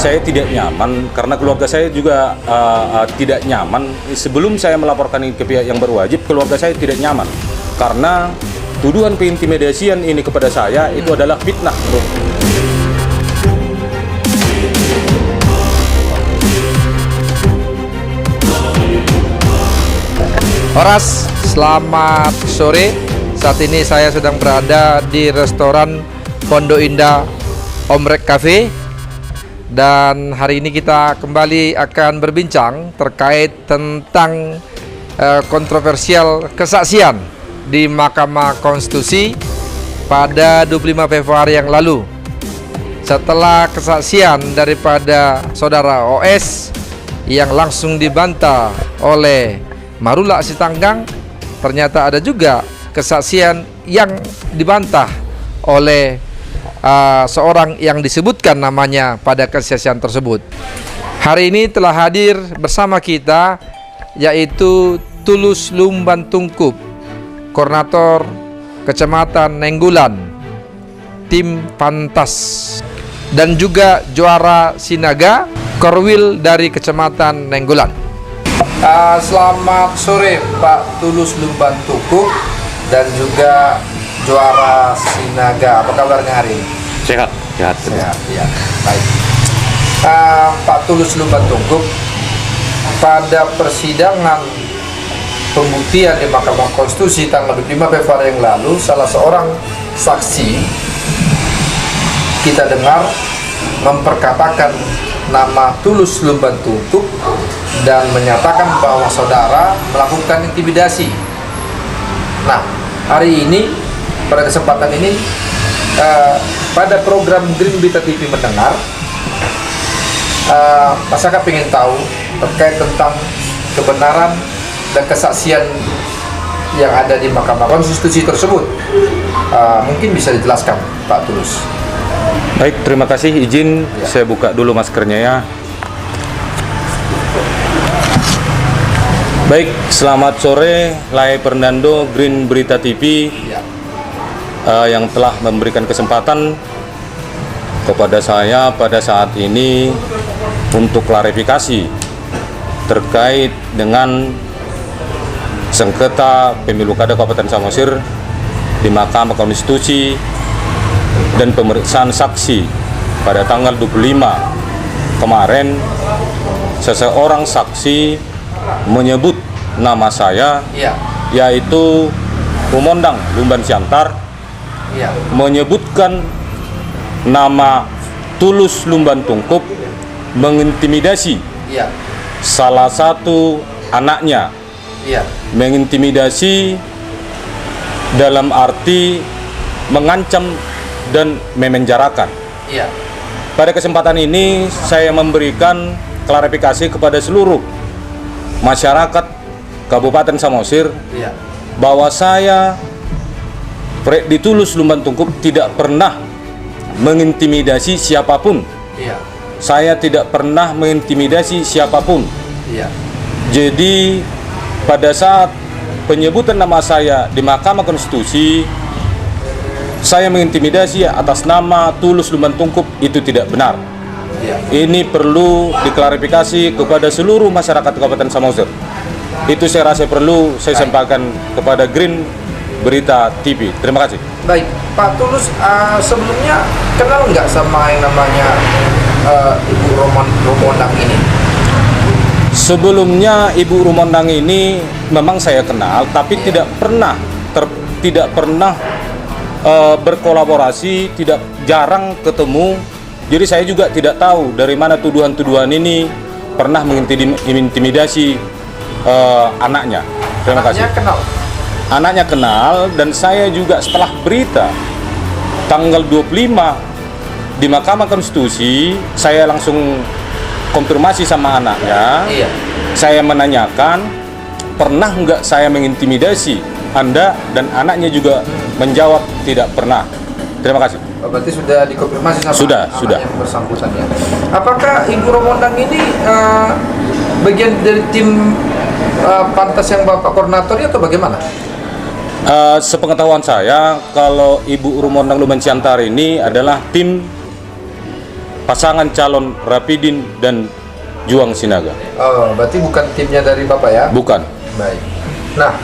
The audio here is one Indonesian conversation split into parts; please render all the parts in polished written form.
saya tidak nyaman karena keluarga saya juga tidak nyaman. Sebelum saya melaporkan ini ke pihak yang berwajib, keluarga saya tidak nyaman karena tuduhan pengintimidasian ini kepada saya itu adalah fitnah, bro. Horas, selamat sore. Saat ini saya sedang berada di restoran Pondok Indah Omrek Cafe. Dan hari ini kita kembali akan berbincang terkait tentang kontroversial kesaksian di Mahkamah Konstitusi pada 25 Februari yang lalu. Setelah kesaksian daripada saudara OS yang langsung dibantah oleh Marula Sitanggang, ternyata ada juga kesaksian yang dibantah oleh seorang yang disebutkan namanya pada kesaksian tersebut. Hari ini telah hadir bersama kita yaitu Tulus Lumban Tungkup, Koordinator Kecamatan Nenggolan, tim Pantas, dan juga Juara Sinaga, Korwil dari Kecamatan Nenggolan. Selamat sore Pak Tulus Lumban Tungkup dan juga Juara Sinaga. Apa kabarnya hari ini? Sehat. Ya, baik. Pak Tulus Lumban Tungkup, pada persidangan pembuktian di Mahkamah Konstitusi tanggal 25 Februari yang lalu, salah seorang saksi kita dengar memperkatakan nama Tulus Lumban Tungkup dan menyatakan bahwa saudara melakukan intimidasi. Nah, hari ini pada kesempatan ini pada program Green Berita TV mendengar, masyarakat ingin tahu terkait tentang kebenaran dan kesaksian yang ada di Mahkamah Konstitusi tersebut. Mungkin bisa dijelaskan Pak Tulus. Baik, terima kasih. Izin saya buka dulu maskernya ya. Baik, selamat sore Lai Fernando, Green Berita TV yang telah memberikan kesempatan kepada saya pada saat ini untuk klarifikasi terkait dengan sengketa pemilu kada Kabupaten Samosir di Mahkamah Konstitusi dan pemeriksaan saksi pada tanggal 25 kemarin. Seseorang saksi menyebut nama saya, yaitu Rumondang Lumban Siantar, menyebutkan nama Tulus Lumban Tungkup, mengintimidasi salah satu anaknya, mengintimidasi dalam arti mengancam dan memenjarakan. Pada kesempatan ini saya memberikan klarifikasi kepada seluruh masyarakat Kabupaten Samosir bahwa saya Freddy Tulus Lumban Tungkup tidak pernah mengintimidasi siapapun. Saya tidak pernah mengintimidasi siapapun. Jadi pada saat penyebutan nama saya di Mahkamah Konstitusi, saya mengintimidasi atas nama Tulus Lumban Tungkup, itu tidak benar. Ini perlu diklarifikasi kepada seluruh masyarakat Kabupaten Samosir. Itu saya rasa perlu saya sampaikan kepada Green Berita TV. Terima kasih. Baik, Pak Tulus, sebelumnya kenal nggak sama yang namanya Ibu Rumondang ini? Sebelumnya Ibu Rumondang ini memang saya kenal, tapi tidak pernah berkolaborasi, jarang ketemu. Jadi saya juga tidak tahu dari mana tuduhan-tuduhan ini pernah mengintimidasi anaknya. Terima kasih. Anaknya kenal, dan saya juga setelah berita tanggal 25 di Mahkamah Konstitusi, saya langsung konfirmasi sama anaknya. Saya menanyakan, pernah nggak saya mengintimidasi Anda, dan anaknya juga menjawab tidak pernah. Terima kasih. Berarti sudah dikonfirmasi sama sudah yang bersangkutan ya. Apakah Ibu Rumondang ini bagian dari tim Pantas yang Bapak koordinatornya atau bagaimana? Sepengetahuan saya, kalau Ibu Rumondang Lumban Siantar ini adalah tim pasangan calon Rapidin dan Juang Sinaga. Oh, berarti bukan timnya dari Bapak ya? Bukan. Baik. Nah,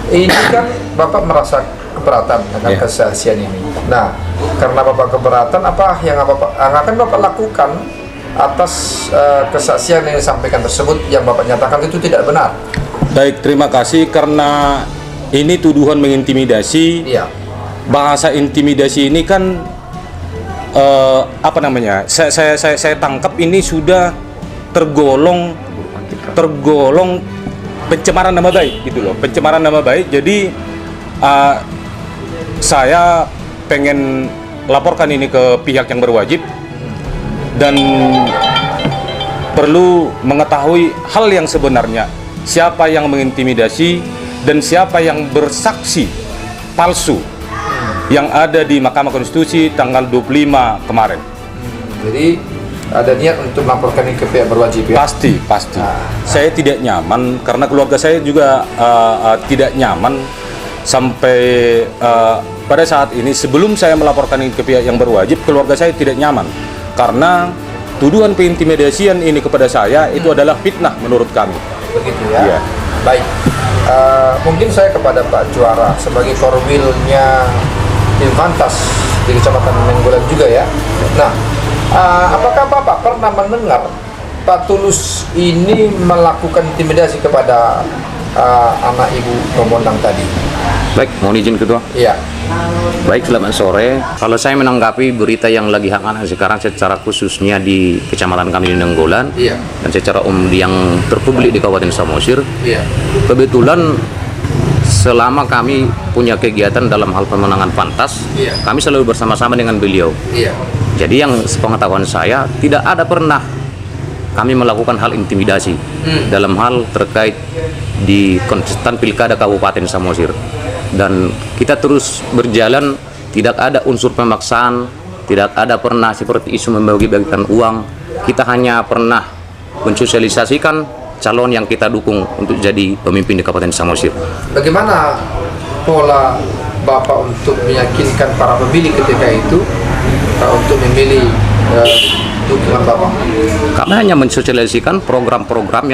ini kan Bapak merasa keberatan dengan Iya. kesaksian ini. Nah, karena Bapak keberatan, apa yang akan Bapak lakukan atas kesaksian yang disampaikan tersebut yang Bapak nyatakan itu tidak benar? Baik, terima kasih karena ini tuduhan mengintimidasi. Iya. Bahasa intimidasi ini kan apa namanya? Saya tangkap ini sudah tergolong pencemaran nama baik gitu loh, pencemaran nama baik. Jadi saya pengen laporkan ini ke pihak yang berwajib dan perlu mengetahui hal yang sebenarnya, siapa yang mengintimidasi dan siapa yang bersaksi palsu yang ada di Mahkamah Konstitusi tanggal 25 kemarin. Jadi ada niat untuk melaporkan ini ke pihak berwajib ya? Pasti. Saya tidak nyaman karena keluarga saya juga tidak nyaman sampai pada saat ini. Sebelum saya melaporkan ini ke pihak yang berwajib, keluarga saya tidak nyaman karena tuduhan pengintimidasian ini kepada saya itu adalah fitnah menurut kami. Begitu ya? Iya. Baik. Mungkin saya kepada Pak Juara sebagai korwilnya tim Fantas di Kecamatan Nainggolan juga ya. Nah, apakah Bapak pernah mendengar Pak Tulus ini melakukan intimidasi kepada anak Ibu Tomondang tadi? Baik, mohon izin Ketua. Iya. Baik, selamat sore. Kalau saya menanggapi berita yang lagi hangat sekarang secara khususnya di kecamatan kami di Nainggolan Iya. dan secara umum yang terpublik di Kabupaten Samosir, Iya. kebetulan selama kami punya kegiatan dalam hal pemenangan Fantas, Iya. kami selalu bersama-sama dengan beliau. Iya. Jadi yang sepengetahuan saya tidak ada pernah kami melakukan hal intimidasi dalam hal terkait di kontestan pilkada Kabupaten Samosir. Dan kita terus berjalan, tidak ada unsur pemaksaan, tidak ada pernah seperti isu membagi-bagikan uang. Kita hanya pernah mensosialisasikan calon yang kita dukung untuk jadi pemimpin di Kabupaten Samosir. Bagaimana pola Bapak untuk meyakinkan para pemilih ketika itu untuk memilih dukungan Bapak? Kami hanya mensosialisasikan program-program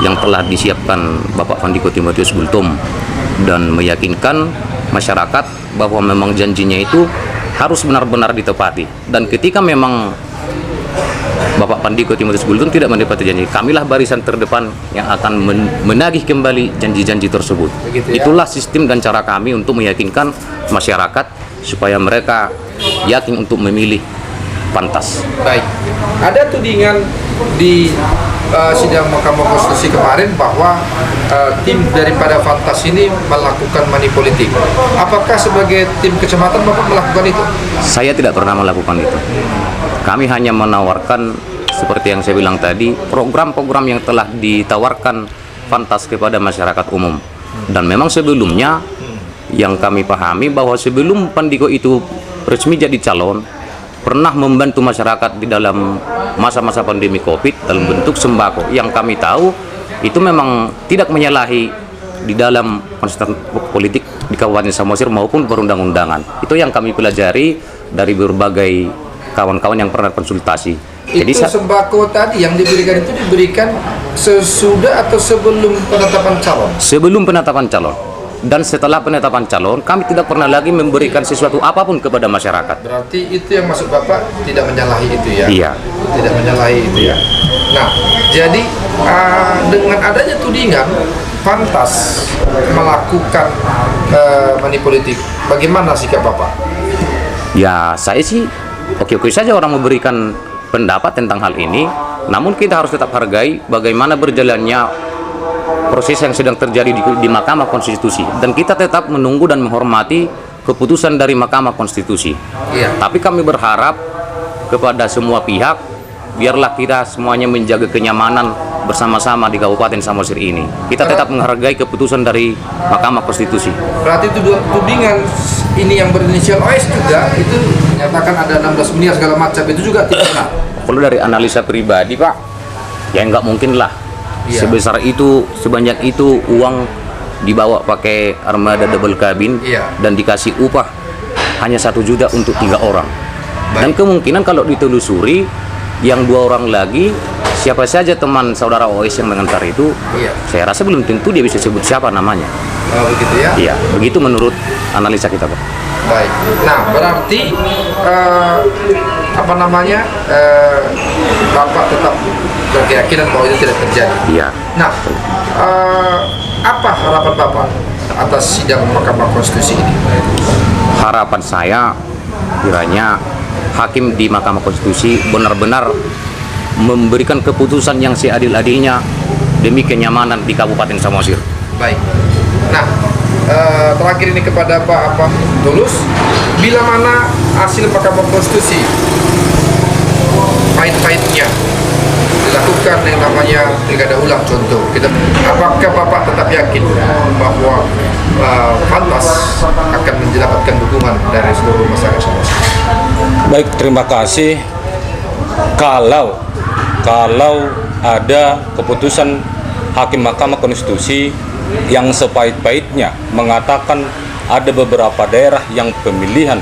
yang telah disiapkan Bapak Pandiko Timotius Gultom dan meyakinkan masyarakat bahwa memang janjinya itu harus benar-benar ditepati. Dan ketika memang Bapak Pandiko Timotius Gultom tidak menepati janji, kamilah barisan terdepan yang akan menagih kembali janji-janji tersebut. Begitu ya? Itulah sistem dan cara kami untuk meyakinkan masyarakat supaya mereka yakin untuk memilih Fantas. Baik, ada tudingan di sidang Mahkamah Konstitusi kemarin bahwa tim daripada Fantas ini melakukan money politik. Apakah sebagai tim kecamatan Bapak melakukan itu? Saya tidak pernah melakukan itu. Kami hanya menawarkan seperti yang saya bilang tadi, program-program yang telah ditawarkan Fantas kepada masyarakat umum. Dan memang sebelumnya yang kami pahami bahwa sebelum Pandiko itu resmi jadi calon, pernah membantu masyarakat di dalam masa-masa pandemi COVID dalam bentuk sembako. Yang kami tahu itu memang tidak menyalahi di dalam konstitusi politik di Kabupaten Samosir maupun perundang-undangan. Itu yang kami pelajari dari berbagai kawan-kawan yang pernah konsultasi. Jadi sembako tadi yang diberikan itu diberikan sesudah atau sebelum penetapan calon? Sebelum penetapan calon. Dan setelah penetapan calon, kami tidak pernah lagi memberikan sesuatu apapun kepada masyarakat. Berarti itu yang maksud Bapak tidak menyalahi itu ya? Iya. Tidak menyalahi itu ya. Nah, jadi dengan adanya tudingan Fantas melakukan money politik, bagaimana sikap Bapak? Ya, saya sih oke-oke saja orang memberikan pendapat tentang hal ini. Namun kita harus tetap hargai bagaimana berjalannya proses yang sedang terjadi di Mahkamah Konstitusi, dan kita tetap menunggu dan menghormati keputusan dari Mahkamah Konstitusi. Iya. Tapi kami berharap kepada semua pihak, biarlah kita semuanya menjaga kenyamanan bersama-sama di Kabupaten Samosir ini. Kita tetap menghargai keputusan dari Mahkamah Konstitusi. Berarti tudingan ini yang berinisial OS juga itu menyatakan ada 16 miliar segala macam, itu juga tidak benar. Kalau dari analisa pribadi, Pak, ya nggak mungkin lah. Iya. Sebesar itu, sebanyak itu uang dibawa pakai armada double cabin, Iya. dan dikasih upah hanya 1 juta untuk 3 orang. Dan kemungkinan kalau ditelusuri yang 2 orang lagi, siapa saja teman saudara OS yang mengantar itu, Iya. saya rasa belum tentu dia bisa sebut siapa namanya. Oh, begitu ya. Iya, begitu menurut analisa kita, Pak. Baik. Nah, berarti Bapak tetap berkeyakinan bahwa itu tidak terjadi. Iya. Nah, apa harapan Bapak atas sidang Mahkamah Konstitusi ini? Harapan saya kiranya hakim di Mahkamah Konstitusi benar-benar memberikan keputusan yang seadil-adilnya demi kenyamanan di Kabupaten Samosir. Baik. Nah, terakhir ini kepada Pak Tulus, bila mana hasil Mahkamah Konstitusi pahit-pahitnya dilakukan yang namanya pilkada ulang contoh, apakah Bapak tetap yakin bahwa pantas akan mendapatkan dukungan dari seluruh masyarakat Samosir? Baik, terima kasih. Kalau ada keputusan Hakim Mahkamah Konstitusi yang sepahit-pahitnya mengatakan ada beberapa daerah yang pemilihan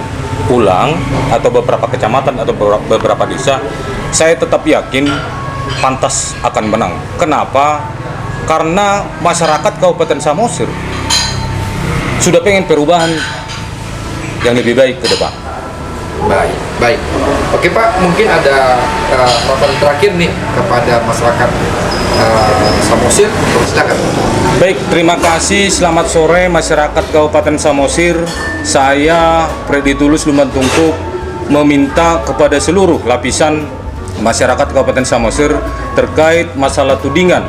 ulang atau beberapa kecamatan atau beberapa desa, saya tetap yakin pantas akan menang. Kenapa? Karena masyarakat Kabupaten Samosir sudah pengen perubahan yang lebih baik ke depan. Baik. Oke Pak, mungkin ada harapan terakhir nih kepada masyarakat Samosir. Silakan. Baik, terima kasih. Selamat sore masyarakat Kabupaten Samosir. Saya Freddy Tulus Lumban Tungkuk meminta kepada seluruh lapisan masyarakat Kabupaten Samosir terkait masalah tudingan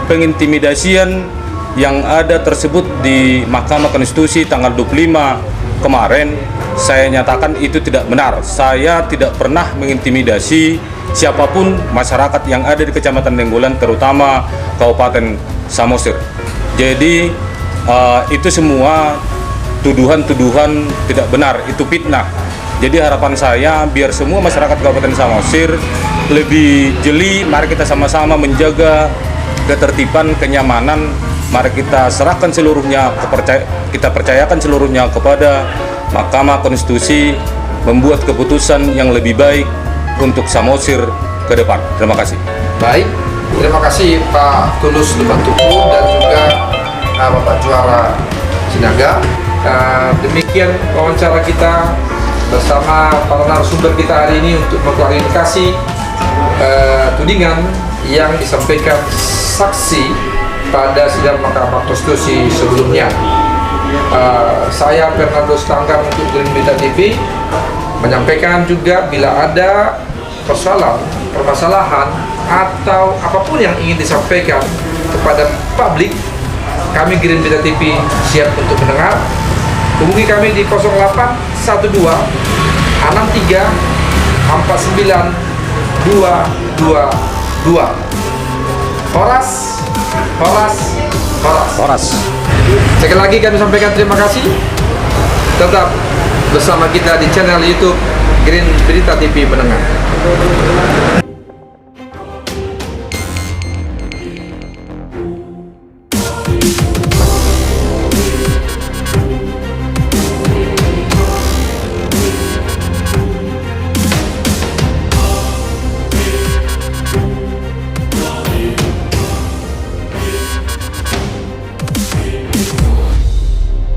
pengintimidasian yang ada tersebut di Mahkamah Konstitusi tanggal 25 kemarin. Saya nyatakan itu tidak benar. Saya tidak pernah mengintimidasi siapapun masyarakat yang ada di Kecamatan Denggolan, terutama Kabupaten Samosir. Jadi itu semua tuduhan-tuduhan tidak benar, itu fitnah. Jadi harapan saya biar semua masyarakat Kabupaten Samosir lebih jeli, mari kita sama-sama menjaga ketertiban, kenyamanan, mari kita serahkan seluruhnya, kita percayakan seluruhnya kepada Mahkamah Konstitusi membuat keputusan yang lebih baik untuk Samosir ke depan. Terima kasih. Baik, terima kasih Pak Tulus Lumban Tungkuk dan juga Bapak Juara Sinaga. Demikian wawancara kita bersama para narasumber kita hari ini untuk mengklarifikasi tudingan yang disampaikan saksi pada sidang Mahkamah Konstitusi sebelumnya. Saya Fernando Stanggar untuk Green Berita TV menyampaikan juga bila ada permasalahan atau apapun yang ingin disampaikan kepada publik, kami Green Berita TV siap untuk mendengar. Hubungi kami di 0812 63 49 222. Horas. Sekali lagi kami sampaikan terima kasih. Tetap bersama kita di channel YouTube Green Berita TV Mendengar.